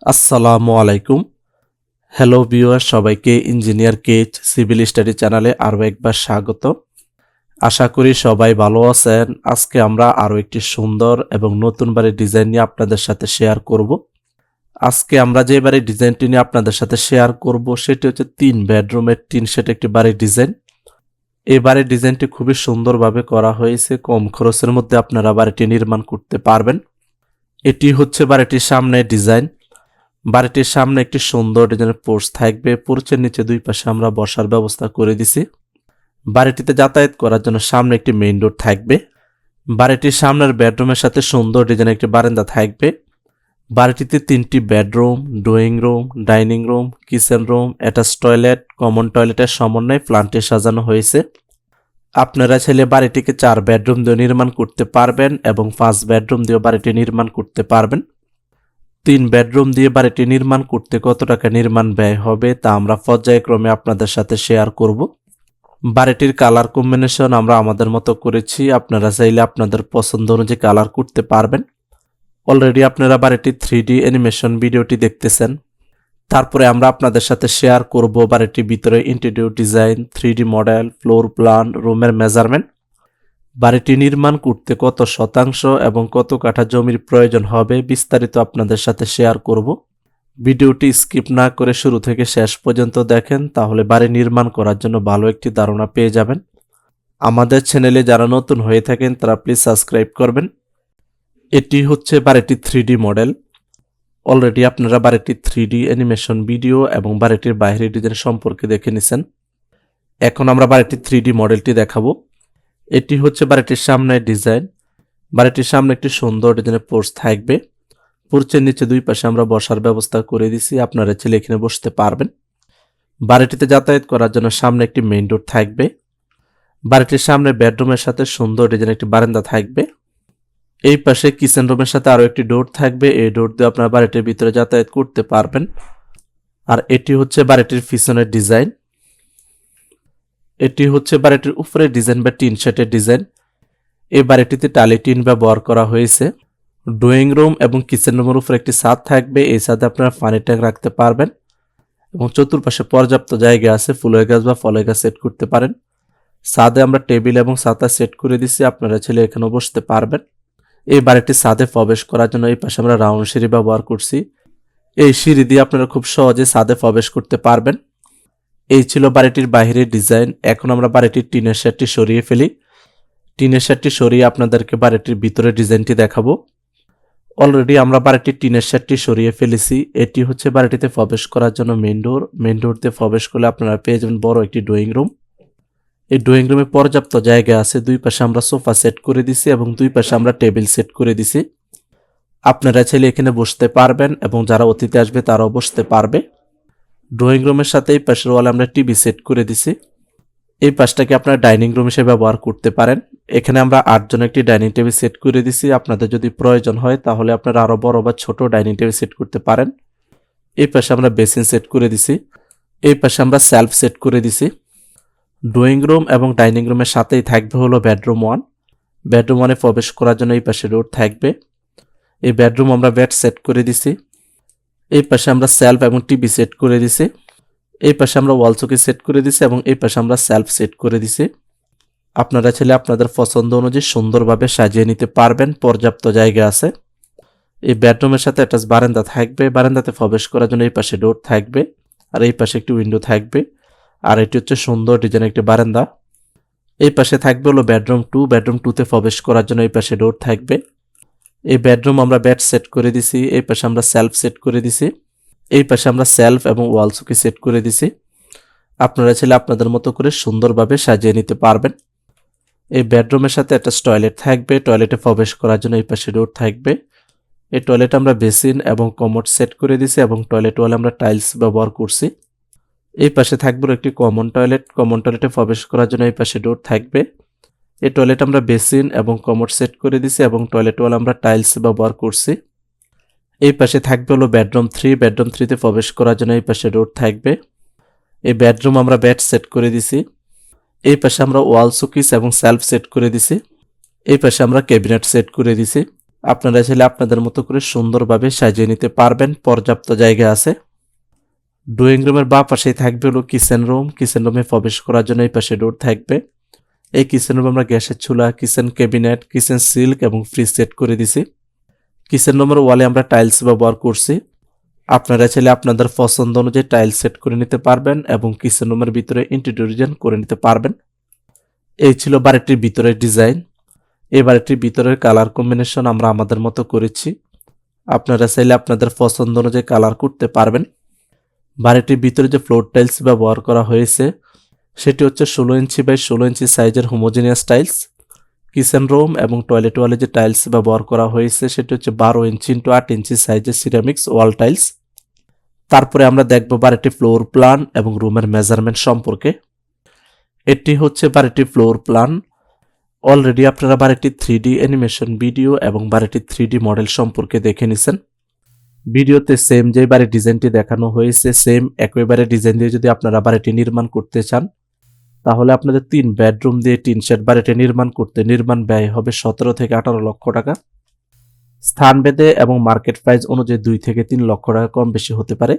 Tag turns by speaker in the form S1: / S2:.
S1: আসসালামু আলাইকুম। Hello viewer, সবাইকে ইঞ্জিনিয়ার কেচ সিভিল স্টাডি চ্যানেলে আরও একবার স্বাগত। আশা করি সবাই ভালো আছেন। আজকে আমরা আরও একটি সুন্দর এবং নতুন বাড়ির ডিজাইন নিয়ে আপনাদের সাথে শেয়ার করব। আজকে আমরা যে বাড়ির ডিজাইনটি নিয়ে আপনাদের সাথে শেয়ার করব সেটি হচ্ছে 3 বেডরুমের টিন শেড একটি বাড়ির ডিজাইন। এই বাড়ির ডিজাইনটি খুবই সুন্দরভাবে করা হয়েছে। কম খরচের মধ্যে আপনারা বাড়িটি নির্মাণ করতে পারবেন। এটি হচ্ছে বাড়িটির সামনের ডিজাইন। বাড়িটির সামনে একটি সুন্দর ডিজাইনের পোর্চ থাকবে। পোর্চের নিচে দুই পাশে আমরা বসার ব্যবস্থা করে দিছি। বাড়িটিতে যাতায়াত করার জন্য সামনে একটি মেইন ডোর থাকবে। বাড়িটির সামনের বেডরুমের সাথে সুন্দর ডিজাইনের একটি বারান্দা থাকবে। বাড়িটিতে 3টি bedroom, drawing room, dining room, kitchen room, attach toilet, common টয়লেটের সমন্বয়ে প্ল্যান্টে সাজানো হয়েছে। আপনারা চাইলে বাড়িটিকে 4 বেডরুম দিয়ে নির্মাণ করতে পারবেন এবং 5 বেডরুম দিয়ে বাড়িটি নির্মাণ করতে পারবেন। 3 বেডরুম দিয়ে বাড়িটি নির্মাণ করতে কত টাকা নির্মাণ ব্যয় হবে তা আমরা পর্যায়ক্রমে আপনাদের সাথে শেয়ার করব। বাড়িটির কালার কম্বিনেশন আমরা আমাদের মতো করেছি। আপনারা চাইলে আপনাদের পছন্দ অনুযায়ী কালার করতে পারবেন। অলরেডি আপনারা বাড়িটির 3D অ্যানিমেশন ভিডিওটি দেখতেছেন। তারপরে আমরা আপনাদের সাথে শেয়ার করব বাড়িটির ভিতরে interior design, 3D model, floor plan, রুমের মেজারমেন্ট, বাড়িটি নির্মাণ করতে কত শতাংশ এবং কত কাঠা জমির প্রয়োজন হবে বিস্তারিত আপনাদের সাথে শেয়ার করব। ভিডিওটি স্কিপ না করে শুরু থেকে শেষ পর্যন্ত দেখেন, তাহলে বাড়ি নির্মাণ করার জন্য ভালো একটি ধারণা পেয়ে যাবেন। আমাদের চ্যানেলে যারা নতুন হয়ে থাকেন তারা প্লিজ সাবস্ক্রাইব করবেন। এটি হচ্ছে বাড়িটির 3D মডেল। অলরেডি আপনারা বাড়িটির 3D অ্যানিমেশন ভিডিও এবং বাড়িটির বাইরের ডিজাইন সম্পর্কে দেখে নিছেন। এখন আমরা বাড়িটির 3D মডেলটি দেখাবো। এটি হচ্ছে বাড়িটির সামনের ডিজাইন। বাড়িটির সামনে একটি সুন্দর ডিজাইনের পোর্চ থাকবে। পোর্চের নিচে দুই পাশে আমরা বসার ব্যবস্থা করে দিছি। আপনারা ছেলে এখানে বসতে পারবেন। বাড়িটিতে যাতায়াত করার জন্য সামনে একটি মেইন ডোর থাকবে। বাড়িটির সামনে বেডরুমের সাথে সুন্দর ডিজাইনের একটি বারান্দা থাকবে। এই পাশে কিচেন রুমের সাথে আরও একটি ডোর থাকবে। এই ডোর দিয়ে আপনারা বাড়িটির ভিতরে যাতায়াত করতে পারবেন। আর এটি হচ্ছে বাড়িটির পিছনের ডিজাইন। এটি হচ্ছে বাড়িটির উপরের ডিজাইন বা টিন শেডের ডিজাইন। এই বাড়িটিতে টালি টিন ব্যবহার করা হয়েছে। ড্রয়িং রুম এবং কিচেন রুমের উপর একটি ছাদ থাকবে। এই ছাদে আপনারা পানি ট্যাঙ্ক রাখতে পারবেন এবং চতুর্পাশে পর্যাপ্ত জায়গা আছে। ফুলের গাছ বা ফলের গাছ সেট করতে পারেন। ছাদে আমরা টেবিল এবং ছাতা সেট করে দিছি। আপনারা ছেলে এখানেও বসতে পারবেন। এই বাড়িটির ছাদে প্রবেশ করার জন্য এই পাশে আমরা রাউন্ড সিঁড়ি ব্যবহার করছি। এই সিঁড়ি দিয়ে আপনারা খুব সহজে ছাদে প্রবেশ করতে পারবেন। এই ছিল বাড়িটির বাইরের ডিজাইন। এখন আমরা বাড়িটির টিনের শেডটি সরিয়ে ফেলি। টিনের শেডটি সরিয়ে আপনাদেরকে বাড়িটির ভিতরে ডিজাইনটি দেখাবো। অলরেডি আমরা বাড়িটির টিনের শেডটি সরিয়ে ফেলেছি। এটি হচ্ছে বাড়িটিতে প্রবেশ করার জন্য মেইন ডোর। মেইন ডোর দিয়ে প্রবেশ করলে আপনারা পেয়ে যাবেন বড় একটি ড্রয়িং রুম। এই ড্রয়িং রুমে পর্যাপ্ত জায়গা আছে। দুই পাশে আমরা সোফা সেট করে দিছি এবং দুই পাশে আমরা টেবিল সেট করে দিছি। আপনারা চাইলে এখানে বসতে পারবেন এবং যারা অতিথি আসবে তারাও বসতে পারবে। ড্রয়িং রুমের সাথে এই পাশের ওয়ালে আমরা টিভি সেট করে দিছি। এই পাশটাকে আপনারা ডাইনিং রুম হিসেবে ব্যবহার করতে পারেন। এখানে আমরা 8 জন একটি ডাইনিং টেবিল সেট করে দিছি। আপনাদের যদি প্রয়োজন হয় তাহলে আপনারা আরো বড় বা ছোট ডাইনিং টেবিল সেট করতে পারেন। এই পাশে আমরা বেসিন সেট করে দিছি। এই পাশে আমরা সেলফ সেট করে দিছি। ড্রয়িং রুম এবং ডাইনিং রুমের সাথেই থাকবে হলো বেডরুম 1। বেডরুম 1-এ প্রবেশ করার জন্য এই পাশে ডোর থাকবে। এই বেডরুম আমরা বেড সেট করে দিছি। এই পাশে আমরা সেলফ এবং টিভি সেট করে দিছি। এই পাশে আমরা ওয়াল চৌকি সেট করে দিছি এবং এই পাশে আমরা সেলফ সেট করে দিছি। আপনারা চাইলে আপনাদের পছন্দ অনুযায়ী সুন্দরভাবে সাজিয়ে নিতে পারবেন। পর্যাপ্ত জায়গা আছে। এই বেডরুমের সাথে অ্যাটাচ বারান্দা থাকবে। বারান্দাতে প্রবেশ করার জন্য এই পাশে ডোর থাকবে আর এই পাশে একটি উইন্ডো থাকবে। আর এটি হচ্ছে সুন্দর ডিজাইনের একটি বারান্দা। এই পাশে থাকবে হলো বেডরুম 2। বেডরুম 2-তে প্রবেশ করার জন্য এই পাশে ডোর থাকবে। এই বেডরুম আমরা বেড সেট করে দিছি। এই পাশে আমরা সেলফ সেট করে দিছি। এই পাশে আমরা সেলফ এবং ওয়াল চৌকি সেট করে দিছি। আপনারা চাইলে আপনাদের মতো করে সুন্দরভাবে সাজিয়ে নিতে পারবেন। এই বেডরুমের সাথে একটা টয়লেট থাকবে। টয়লেটে প্রবেশ করার জন্য এই পাশে ডোর থাকবে। এই টয়লেটে আমরা বেসিন এবং কমোড সেট করে দিছি এবং টয়লেট ওয়ালে আমরা টাইলস ব্যবহার করছি। এই পাশে থাকবে একটি কমন টয়লেট। কমন টয়লেটে প্রবেশ করার জন্য এই পাশে ডোর থাকবে। এই টয়লেট আমরা বেসিন এবং কমোড সেট করে দিছি এবং টয়লেট ওয়ালে আমরা টাইলস ব্যবহার করছি। এই পাশে থাকবে হলো বেডরুম 3। বেডরুম 3-তে প্রবেশ করার জন্য এই পাশে ডোর থাকবে। এই বেডরুম আমরা বেড সেট করে দিছি। এই পাশে আমরা ওয়াল শোকেস এবং সেলফ সেট করে দিছি। এই পাশে আমরা ক্যাবিনেট সেট করে দিছি। আপনারা চাইলে আপনাদের মতো করে সুন্দরভাবে সাজিয়ে নিতে পারবেন, পর্যাপ্ত জায়গা আছে। ড্রয়িং রুমের বাঁ পাশেই থাকবে হলো কিচেন রুম। কিচেন রুমে প্রবেশ করার জন্য এই পাশে ডোর থাকবে। এই কিচেন রুমে আমরা গ্যাসের চুলা, কিচেন ক্যাবিনেট, কিচেন সিল্ক এবং ফ্রিজ সেট করে দিছি। কিচেন রুমের ওয়ালে আমরা টাইলস ব্যবহার করছি। আপনারা চাইলে আপনাদের পছন্দ অনুযায়ী টাইলস সেট করে নিতে পারবেন এবং কিচেন রুমের ভিতরে ইন্টেরিয়র ডিজাইন করে নিতে পারবেন। এই ছিল বাড়িটির ভিতরের ডিজাইন। এই বাড়িটির ভিতরের কালার কম্বিনেশন আমরা আমাদের মতো করেছি। আপনারা চাইলে আপনাদের পছন্দ অনুযায়ী কালার করতে পারবেন। বাড়িটির ভিতরে যে ফ্লোর টাইলস ব্যবহার করা হয়েছে সেটি হচ্ছে 16 ইঞ্চি বাই 16 ইঞ্চি সাইজের হোমোজেনিয়াস টাইলস। কিচেন রুম এবং টয়লেট ওয়ালে যে টাইলস ব্যবহার করা হয়েছে সেটি হচ্ছে 12 ইঞ্চি ইন্টু 8 ইঞ্চি সাইজের সিরামিক্স ওয়াল টাইলস। তারপরে আমরা দেখব বাড়িটির ফ্লোর প্ল্যান এবং রুমের মেজারমেন্ট সম্পর্কে। এটি হচ্ছে বাড়িটির ফ্লোর প্ল্যান। অলরেডি আপনারা বাড়িটির 3D অ্যানিমেশন ভিডিও এবং বাড়িটির 3D মডেল সম্পর্কে দেখে নিছেন। ভিডিওতে সেম যে বাড়ির ডিজাইনটি দেখানো হয়েছে সেম একইবারে ডিজাইন দিয়ে যদি আপনারা বাড়িটি নির্মাণ করতে চান তাহলে আপনাদের 3 বেডরুম দিয়ে টিন শেড বাড়িটি নির্মাণ করতে নির্মাণ ব্যয় হবে 17 থেকে 18 লক্ষ টাকা। স্থান ভেদে এবং মার্কেট প্রাইস অনুযায়ী 2 থেকে 3 লক্ষ টাকা কম বেশি হতে পারে।